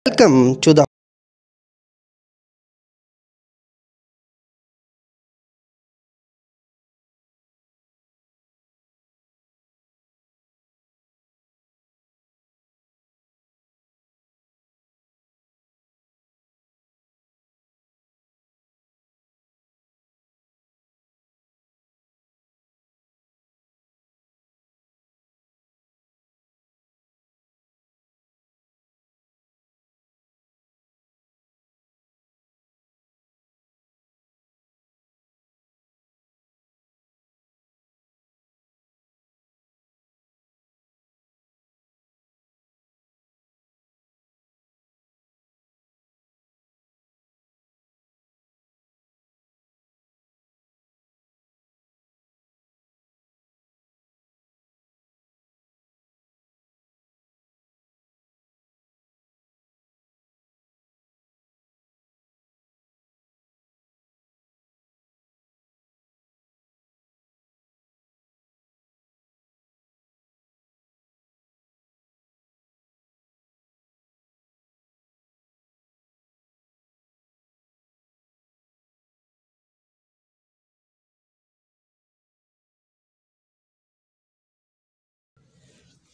Welcome to the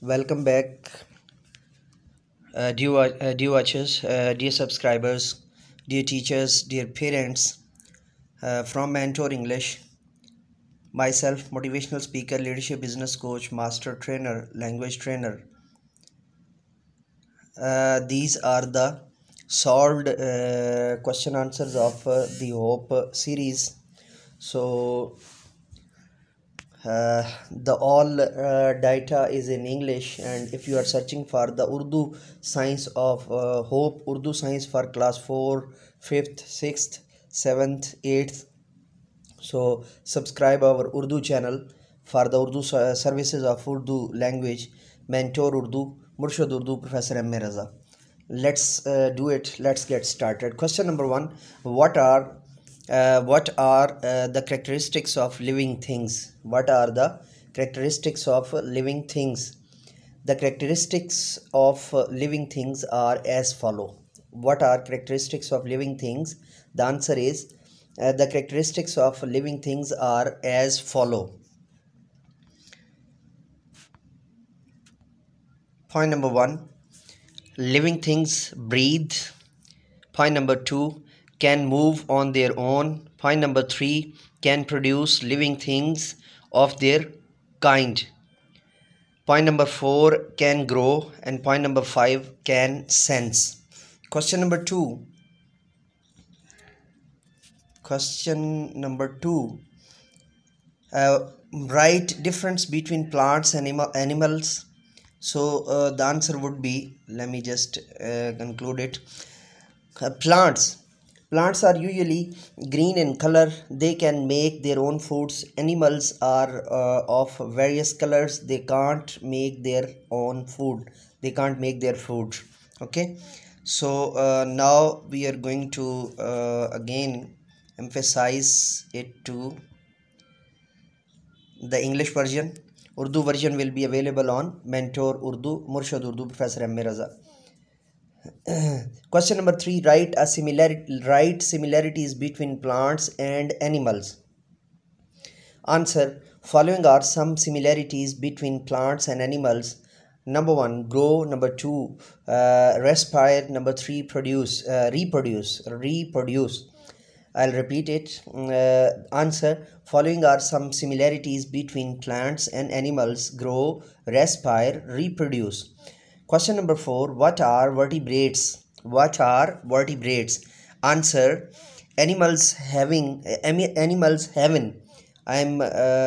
welcome back, dear watchers, dear subscribers, dear teachers, dear parents. From Mentor English, myself, motivational speaker, leadership business coach, master trainer, language trainer. These are the solved question answers of the Hope series. So the all data is in English, and if you are searching for the Urdu science of Hope, Urdu science for class 4, 5th, 6th, 7th, 8th, so subscribe our Urdu channel for the Urdu services of Urdu language. Mentor Urdu, Murshid Urdu, Professor M. Raza. Let's do it. Let's get started. Question number one: what are the characteristics of living things? What are the characteristics of living things? The characteristics of living things are as follow. What are characteristics of living things? The answer is the characteristics of living things are as follow. Point number one: living things breathe. Point number two: can move on their own. Point number three: can produce living things of their kind. Point number four: can grow. And point number five: can sense. Question number two. Question number two. Write difference between plants and animals. So the answer would be, let me just conclude it. Plants are usually green in color. They can make their own foods. Animals are of various colors. They can't make their own food. They can't make their food. Okay. So now we are going to again emphasize it to the English version. Urdu version will be available on Mentor Urdu, Murshid Urdu, Professor M. Raza. Question number three: write similarities between plants and animals. Answer: following are some similarities between plants and animals. Number one, grow. Number two, respire. Number three, reproduce. I'll repeat it. Answer: following are some similarities between plants and animals: grow, respire, reproduce. Question number four: what are vertebrates? What are vertebrates? Answer: animals having. I am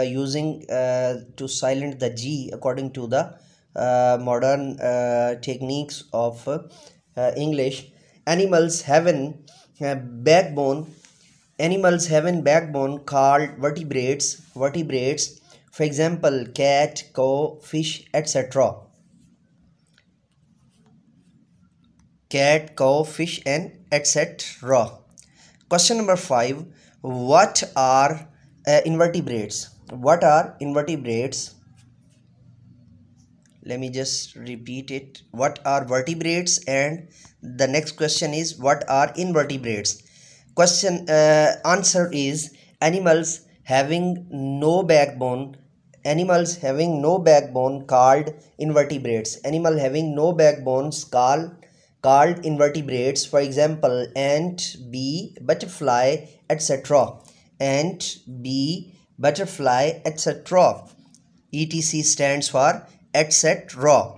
using to silent the G according to the modern techniques of English. Animals having backbone. Animals having backbone called vertebrates. For example, cat, cow, fish, etc. Cat, cow, fish, and etc. Question number five: what are invertebrates? What are invertebrates? Let me just repeat it. What are vertebrates? And the next question is, what are invertebrates? Question answer is animals having no backbone. Animals having no backbone called invertebrates. Animal having no backbones called invertebrates. For example, ant, bee, butterfly, etc. Ant, bee, butterfly, etc. etc stands for etc.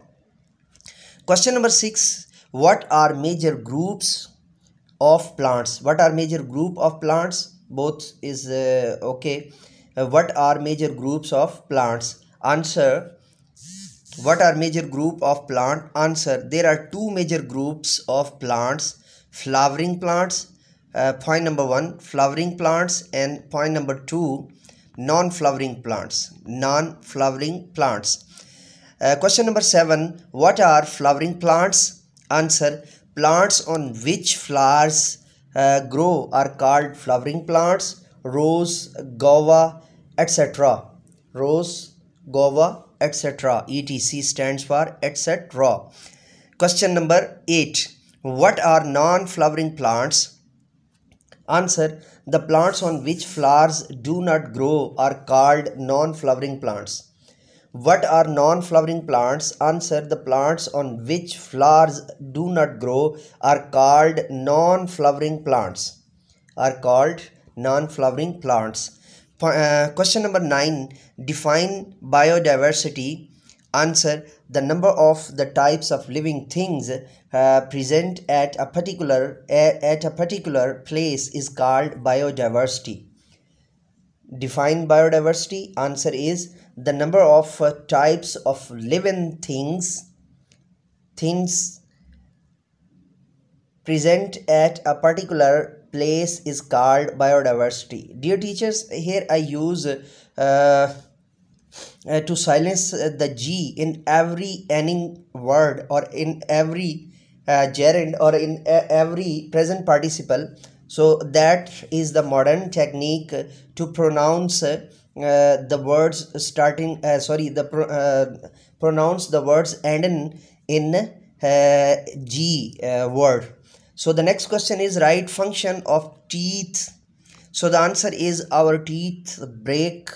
Question number 6. What are major groups of plants? What are major group of plants? Both is okay. What are major groups of plants? Answer. What are major group of plant? Answer. There are two major groups of plants. Flowering plants. Point number 1, flowering plants, and point number 2, non-flowering plants. Non-flowering plants. Question number 7. What are flowering plants? Answer. Plants on which flowers grow are called flowering plants. Rose, guava, etc. Rose, guava, etc. etc stands for etc. Question number 8. What are non-flowering plants? Answer. The plants on which flowers do not grow are called non-flowering plants. What are non-flowering plants? Answer. The plants on which flowers do not grow are called non-flowering plants. Are called non-flowering plants. Question number 9. Define biodiversity. Answer. The number of the types of living things present at a particular place is called biodiversity. Define biodiversity. Answer is the number of types of living things present at a particular place is called biodiversity. Dear teachers, here I use to silence the G in every ending word, or in every gerund, or in every present participle. So that is the modern technique to pronounce the words starting pronounce the words ending in G word. So the next question is, right function of teeth. So the answer is our teeth break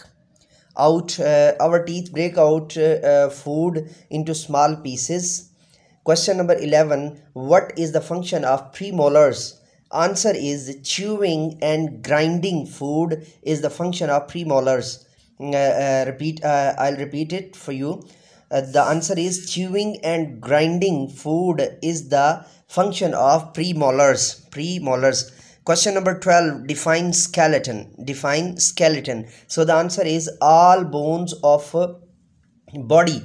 out food into small pieces. Question number 11. What is the function of premolars? Answer is chewing and grinding food is the function of premolars. I'll repeat it for you. The answer is chewing and grinding food is the function of premolars. Question number 12. Define skeleton. So the answer is all bones of body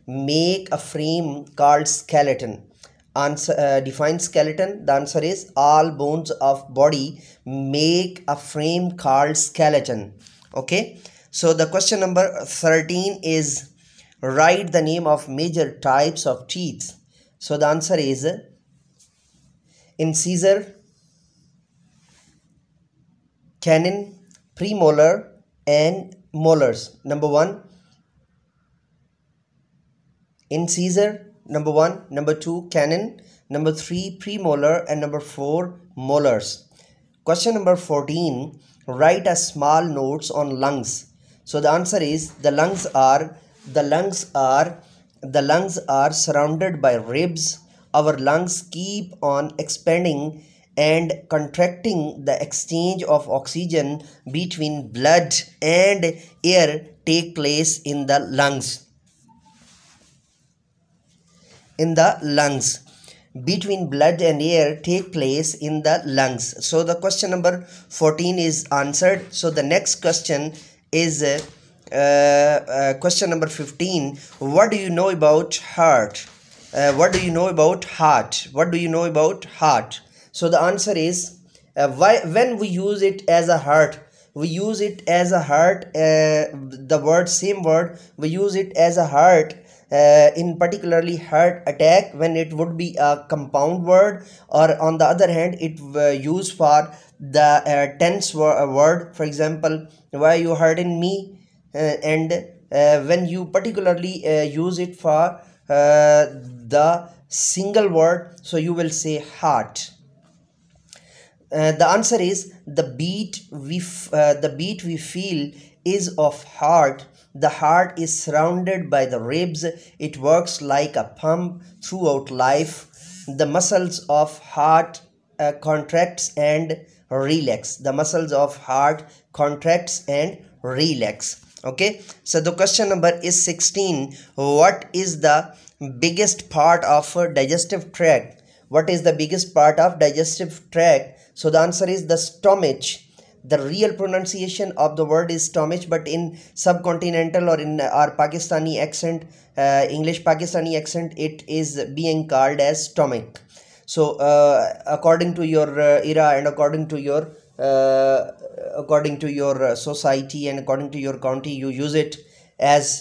make a frame called skeleton. Answer. Define skeleton. The answer is all bones of body make a frame called skeleton. Okay. So the question number 13 is, write the name of major types of teeth. So the answer is incisor, canine, premolar, and molars. Number 1, incisor. Number 1. Number 2, canine. Number 3, premolar. And number 4, molars. Question number 14. Write a small notes on lungs. So the answer is the lungs are surrounded by ribs. Our lungs keep on expanding and contracting. The exchange of oxygen between blood and air take place in the lungs. Between blood and air take place in the lungs. So the question number 14 is answered. So the next question is question number 15. What do you know about heart? What do you know about heart? So the answer is when we use it as a heart, the same word, we use it as a heart in particularly heart attack, when it would be a compound word, or on the other hand it used for the tense word. For example, why you hurting me, and when you particularly use it for the single word, so you will say heart. The answer is the beat we feel is of heart. The heart is surrounded by the ribs. It works like a pump throughout life. The muscles of heart contracts and relax. The muscles of heart contracts and relax. Okay, so the question number is 16. What is the biggest part of a digestive tract? What is the biggest part of digestive tract? So the answer is the stomach. The real pronunciation of the word is stomach, but in subcontinental or in our Pakistani accent, English Pakistani accent, it is being called as stomach. So according to your era and according to your society and according to your county, you use it as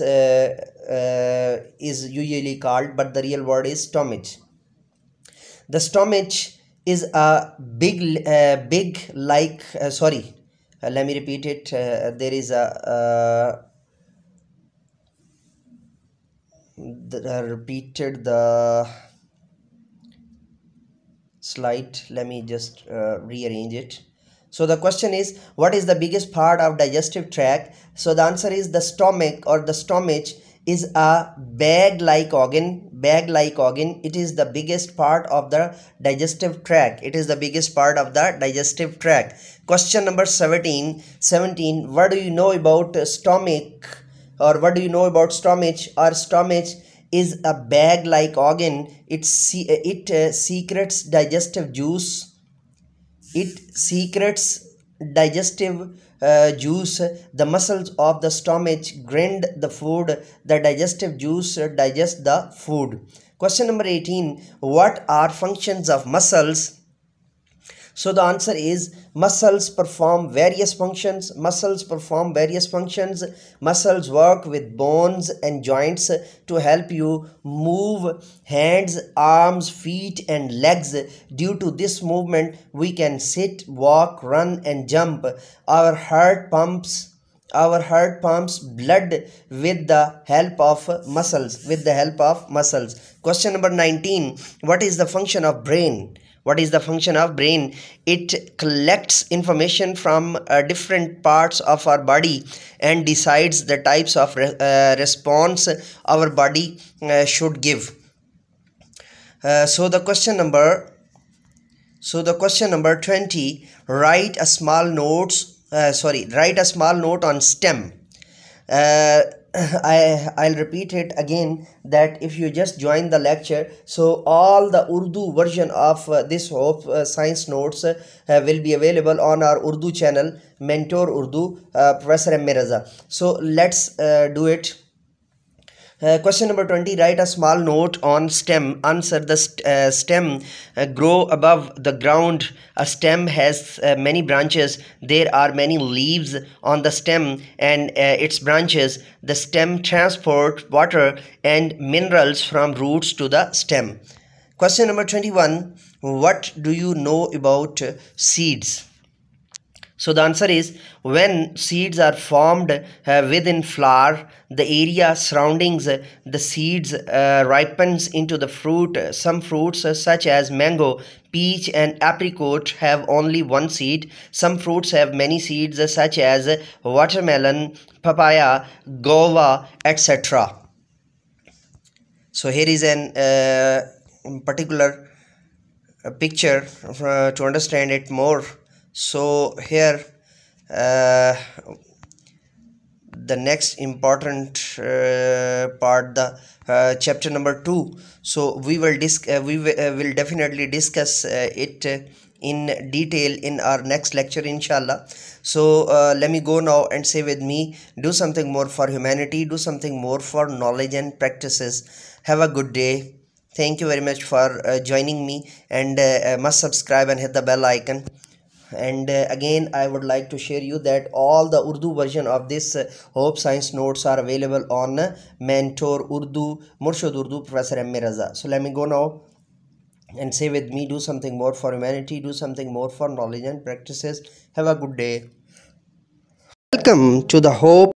is usually called, but the real word is stomach. The stomach is a big like sorry, let me repeat it. There is a repeated the slide. Let me just rearrange it. So the question is, what is the biggest part of digestive tract? So the answer is the stomach, or the stomach is a bag-like organ. It is the biggest part of the digestive tract. It is the biggest part of the digestive tract. Question number 17. What do you know about stomach, or what do you know about stomach? Or stomach is a bag-like organ. It secretes digestive juice. It secretes digestive juice. The muscles of the stomach grind the food. The digestive juice digests the food. Question number 18. What are functions of muscles? So the answer is muscles perform various functions. Muscles work with bones and joints to help you move hands, arms, feet and legs. Due to this movement, we can sit, walk, run and jump. Our heart pumps blood with the help of muscles. Question number 19. What is the function of brain? It collects information from different parts of our body and decides the types of response our body should give. So the question number 20. Write a small note on STEM. I'll repeat it again, that if you just join the lecture, so all the Urdu version of this Hope Science Notes will be available on our Urdu channel, Mentor Urdu, Professor M. Raza. So let's do it. Question number 20. Write a small note on stem. Answer. The stem grow above the ground. A stem has many branches. There are many leaves on the stem and its branches. The stem transport water and minerals from roots to the stem. Question number 21. What do you know about seeds? So the answer is, when seeds are formed within flower, the area surrounding the seeds ripens into the fruit. Some fruits such as mango, peach and apricot have only one seed. Some fruits have many seeds such as watermelon, papaya, guava, etc. So here is an particular picture to understand it more. So here the next important part, the chapter number 2. So we will definitely discuss it in detail in our next lecture, inshallah. So let me go now and say with me, do something more for humanity, do something more for knowledge and practices. Have a good day. Thank you very much for joining me, and must subscribe and hit the bell icon. And again, I would like to share you that all the Urdu version of this Hope Science Notes are available on Mentor Urdu, Murshid Urdu, Professor M. Raza. So let me go now and say with me, do something more for humanity, do something more for knowledge and practices. Have a good day. Welcome to the Hope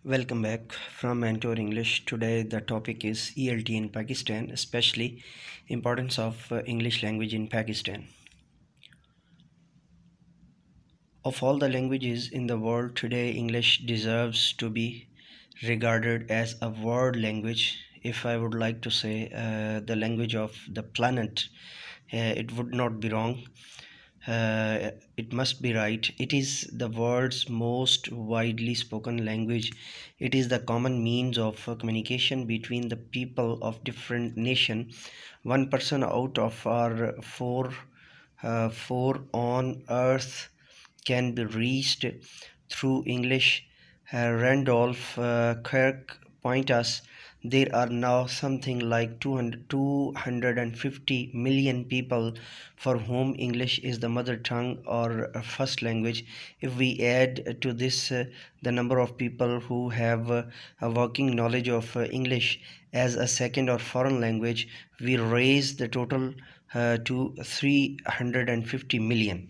Welcome back from Mentor English. Today the topic is ELT in Pakistan, especially importance of English language in Pakistan. Of all the languages in the world today, English deserves to be regarded as a world language. If I would like to say the language of the planet, it would not be wrong. It must be right. It is the world's most widely spoken language. It is the common means of communication between the people of different nation. One person out of our four on earth can be reached through English. Randolph Kirk point us there are now something like 250 million people for whom English is the mother tongue or first language. If we add to this the number of people who have a working knowledge of English as a second or foreign language, we raise the total to 350 million.